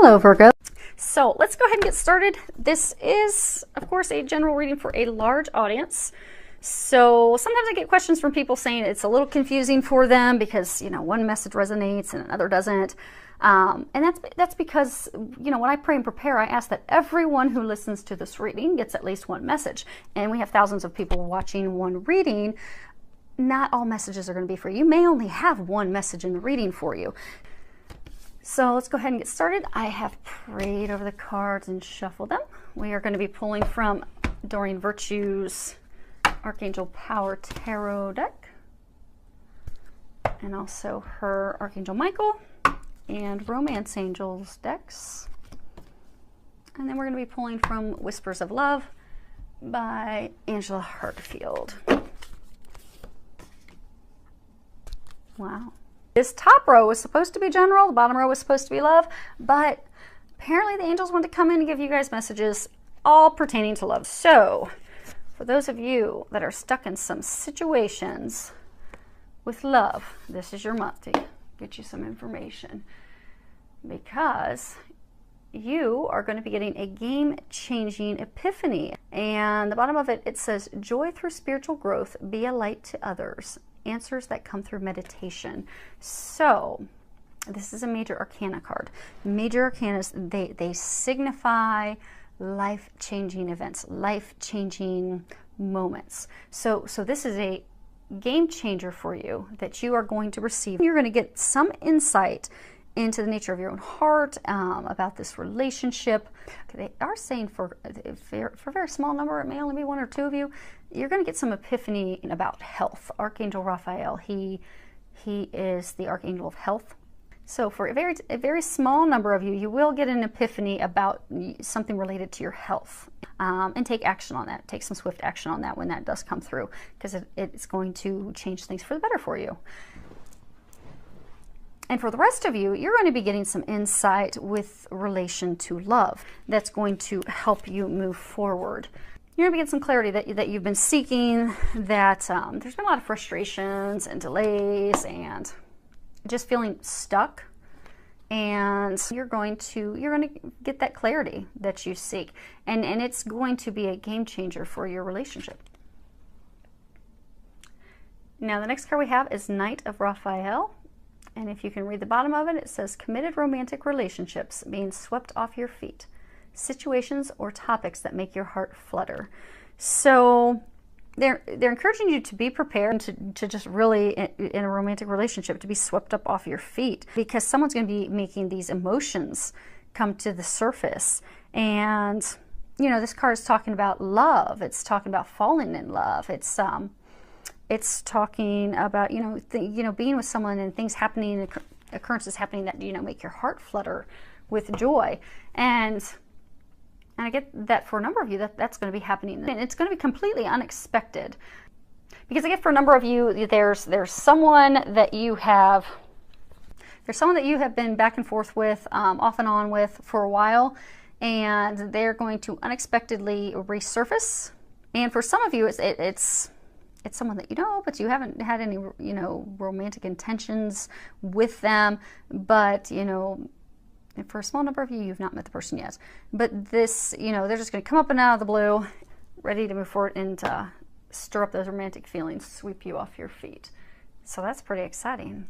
Hello, Virgo. So let's go ahead and get started. This is, of course, a general reading for a large audience. So sometimes I get questions from people saying it's a little confusing for them because, you know, one message resonates and another doesn't. And that's because, you know, when I pray and prepare, I ask that everyone who listens to this reading gets at least one message. And we have thousands of people watching one reading. Not all messages are going to be for you. You may only have one message in the reading for you. So let's go ahead and get started. I have prayed over the cards and shuffled them. We are going to be pulling from Doreen Virtue's Archangel Power Tarot deck, and also her Archangel Michael and Romance Angels decks. And then we're going to be pulling from Whispers of Love by Angela Hartfield. Wow. This top row was supposed to be general, the bottom row was supposed to be love, but apparently the angels want to come in and give you guys messages all pertaining to love. So, for those of you that are stuck in some situations with love, this is your month to get you some information, because you are going to be getting a game-changing epiphany. And the bottom of it, it says, joy through spiritual growth, be a light to others. Answers that come through meditation. So this is a major arcana card. Major arcanas, they signify life-changing events, life-changing moments. So this is a game changer for you that you are going to receive. You're going to get some insight into the nature of your own heart, about this relationship. They are saying for a very small number, it may only be one or two of you, you're going to get some epiphany about health. Archangel Raphael, he is the Archangel of Health. So for a very small number of you, you will get an epiphany about something related to your health. And take action on that. Take some swift action on that when that does come through, because it's going to change things for the better for you. And for the rest of you, you're going to be getting some insight with relation to love that's going to help you move forward. You're going to get some clarity that you've been seeking, that there's been a lot of frustrations and delays and just feeling stuck. And you're going to get that clarity that you seek. And it's going to be a game changer for your relationship. Now the next card we have is Knight of Raphael. And if you can read the bottom of it, it says, committed romantic relationships being swept off your feet. Situations or topics that make your heart flutter. So they're encouraging you to be prepared to just really, in a romantic relationship, to be swept up off your feet, because someone's going to be making these emotions come to the surface. And, you know, this card is talking about love. It's talking about falling in love. It's talking about, being with someone and things happening, occurrences happening that, make your heart flutter with joy. And I get that for a number of you, that's going to be happening. And it's going to be completely unexpected. Because I get for a number of you, there's someone that you have been back and forth with, off and on with for a while. And they're going to unexpectedly resurface. And for some of you, it's someone that you know, but you haven't had any, romantic intentions with them. But, for a small number of you, you've not met the person yet. But this, they're just going to come up and out of the blue, ready to move forward and stir up those romantic feelings, sweep you off your feet. So that's pretty exciting.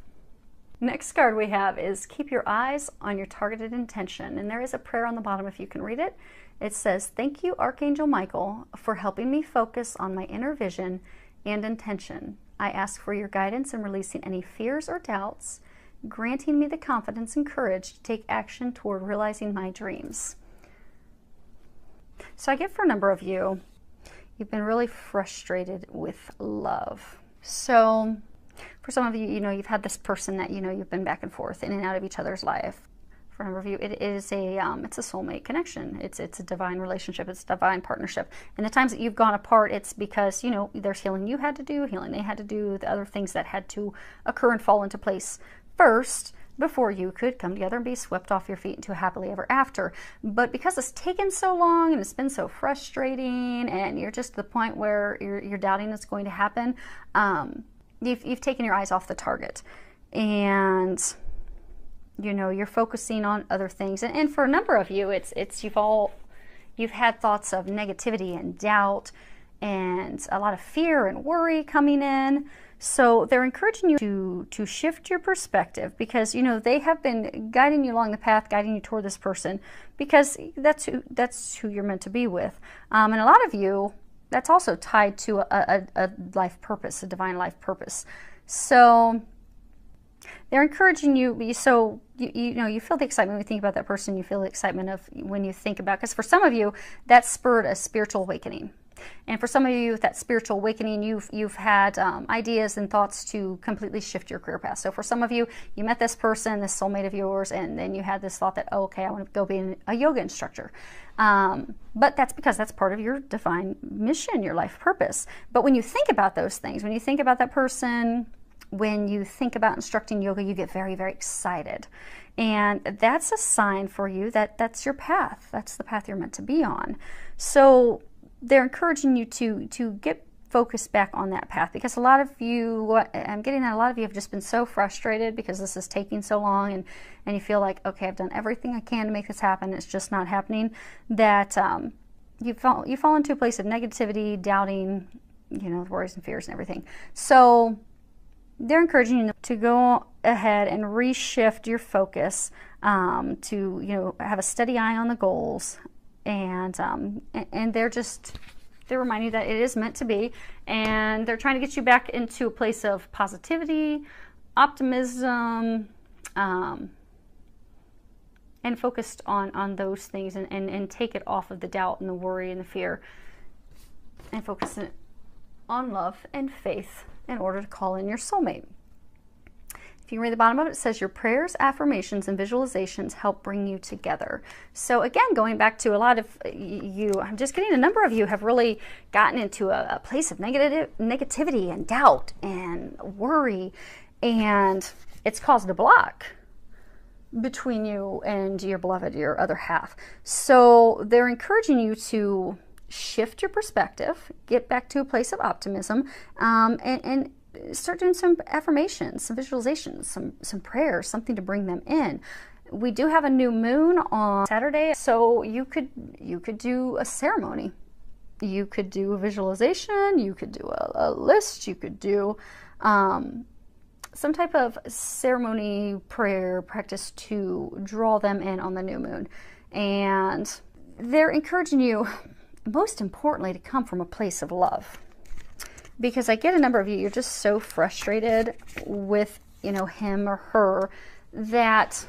Next card we have is keep your eyes on your targeted intention. And there is a prayer on the bottom if you can read it. It says, thank you, Archangel Michael, for helping me focus on my inner vision and intention. I ask for your guidance in releasing any fears or doubts, granting me the confidence and courage to take action toward realizing my dreams. So I get for a number of you, you've been really frustrated with love. So for some of you, you've had this person that, you've been back and forth in and out of each other's life. For a number of you, it is it's a soulmate connection. It's a divine relationship. It's a divine partnership. And the times that you've gone apart, it's because, there's healing you had to do, healing they had to do, the other things that had to occur and fall into place first before you could come together and be swept off your feet into a happily ever after. But because it's taken so long and it's been so frustrating and you're just to the point where you're doubting it's going to happen, you've taken your eyes off the target. And You know, you're focusing on other things. And for a number of you, you've had thoughts of negativity and doubt and a lot of fear and worry coming in. So they're encouraging you to shift your perspective, because, you know, they have been guiding you along the path, guiding you toward this person, because that's who you're meant to be with. And a lot of you, that's also tied to a life purpose, a divine life purpose. So they're encouraging you, so you know, you feel the excitement when you think about that person. You feel the excitement of when you think about, because for some of you, that spurred a spiritual awakening. And for some of you, with that spiritual awakening, you've had ideas and thoughts to completely shift your career path. So for some of you, you met this person, this soulmate of yours, and then you had this thought that, oh, okay, I want to go be a yoga instructor. But that's because that's part of your divine mission, your life purpose. But when you think about those things, when you think about that person, when you think about instructing yoga, you get very, very excited. And that's a sign for you that that's your path. That's the path you're meant to be on. So they're encouraging you to get focused back on that path, because a lot of you, I'm getting that a lot of you have just been so frustrated because this is taking so long, and you feel like, okay, I've done everything I can to make this happen, it's just not happening, that you fall into a place of negativity, doubting, you know, worries and fears and everything. So they're encouraging you to go ahead and reshift your focus, to, you know, have a steady eye on the goals, and they're reminding you that it is meant to be, and they're trying to get you back into a place of positivity, optimism, and focused on those things, and take it off of the doubt and the worry and the fear, and focus it on love and faith in order to call in your soulmate. If you read the bottom of it, it says your prayers, affirmations, and visualizations help bring you together. So again, going back to a lot of you, I'm just getting a number of you have really gotten into a place of negativity and doubt and worry, and it's caused a block between you and your beloved, your other half. So they're encouraging you to shift your perspective, get back to a place of optimism, and start doing some affirmations, some visualizations, some prayers, something to bring them in. We do have a new moon on Saturday, so you could do a ceremony. You could do a visualization, you could do a list, you could do some type of ceremony, prayer, practice to draw them in on the new moon. And they're encouraging you, most importantly, to come from a place of love. Because I get a number of you, you're just so frustrated with, you know, him or her, that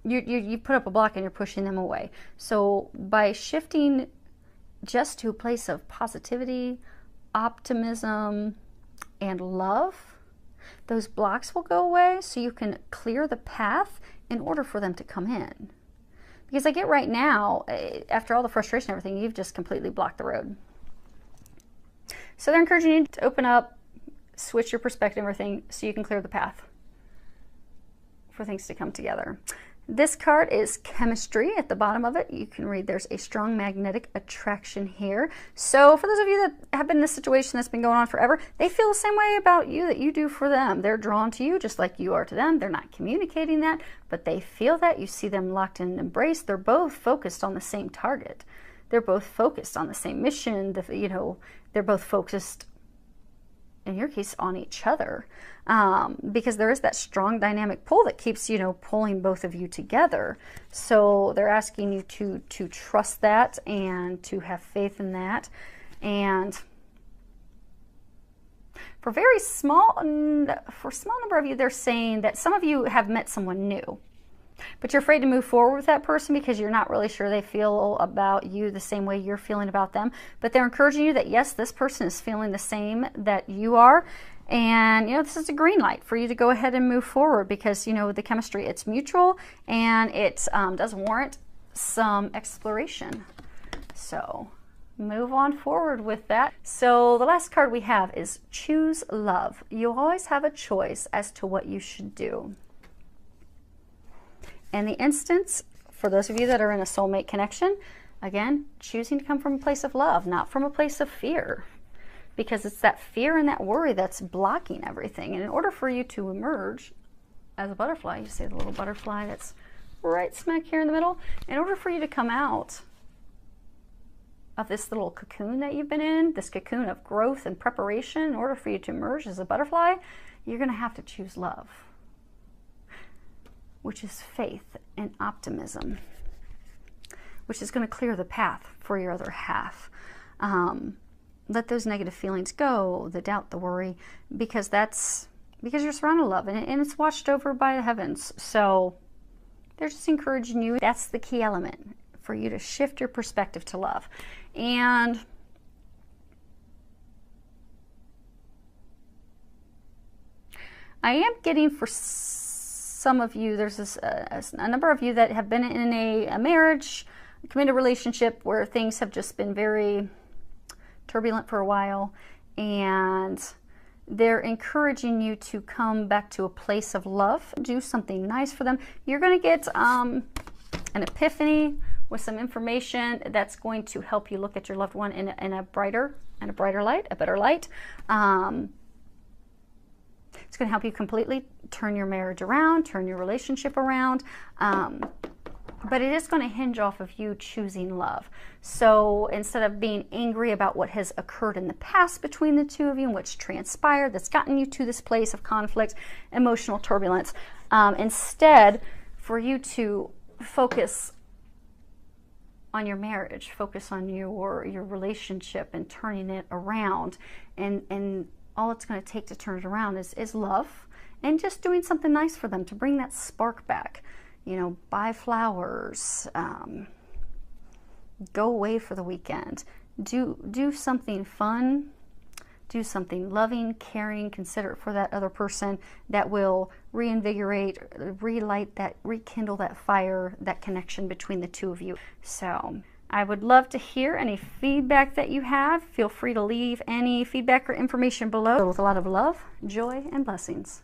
you put up a block and you're pushing them away. So by shifting just to a place of positivity, optimism, and love, those blocks will go away, so you can clear the path in order for them to come in. Because I get right now, after all the frustration and everything, you've just completely blocked the road. So they're encouraging you to open up, switch your perspective and everything, so you can clear the path for things to come together. This card is chemistry. At the bottom of it, you can read there's a strong magnetic attraction here. So for those of you that have been in this situation that's been going on forever, they feel the same way about you that you do for them. They're drawn to you just like you are to them. They're not communicating that, but they feel that. You see them locked in and embraced. They're both focused on the same target. They're both focused on the same mission. You know, they're both focused, in your case, on each other, because there is that strong dynamic pull that keeps, you know, pulling both of you together. So they're asking you to trust that and to have faith in that. And for a small number of you, they're saying that some of you have met someone new, but you're afraid to move forward with that person because you're not really sure they feel about you the same way you're feeling about them. But they're encouraging you that, yes, this person is feeling the same that you are. And, you know, this is a green light for you to go ahead and move forward, because, you know, the chemistry, it's mutual, and it does warrant some exploration. So move on forward with that. So the last card we have is choose love. You always have a choice as to what you should do. In the instance, for those of you that are in a soulmate connection, again, choosing to come from a place of love, not from a place of fear, because it's that fear and that worry that's blocking everything. And in order for you to emerge as a butterfly. You see the little butterfly that's right smack here in the middle. In order for you to come out of this little cocoon that you've been in, this cocoon of growth and preparation, in order for you to emerge as a butterfly, you're going to have to choose love, which is faith and optimism, which is going to clear the path for your other half. Let those negative feelings go, the doubt, the worry, because you're surrounded with love, and it's watched over by the heavens. So they're just encouraging you. That's the key element for you to shift your perspective to love. And I am getting, for some of you, there's a number of you that have been in a marriage, a committed relationship where things have just been very turbulent for a while, and they're encouraging you to come back to a place of love. Do something nice for them. You're going to get an epiphany with some information that's going to help you look at your loved one in a brighter light, a better light. It's going to help you completely turn your marriage around, turn your relationship around. But it is going to hinge off of you choosing love. So instead of being angry about what has occurred in the past between the two of you and what's transpired that's gotten you to this place of conflict, emotional turbulence, instead for you to focus on your marriage, focus on your relationship and turning it around. And all it's going to take to turn it around is love, and just doing something nice for them to bring that spark back. You know, buy flowers, go away for the weekend, do something fun, do something loving, caring, considerate for that other person that will reinvigorate, relight that, rekindle that fire, that connection between the two of you. So I would love to hear any feedback that you have. Feel free to leave any feedback or information below. With a lot of love, joy, and blessings.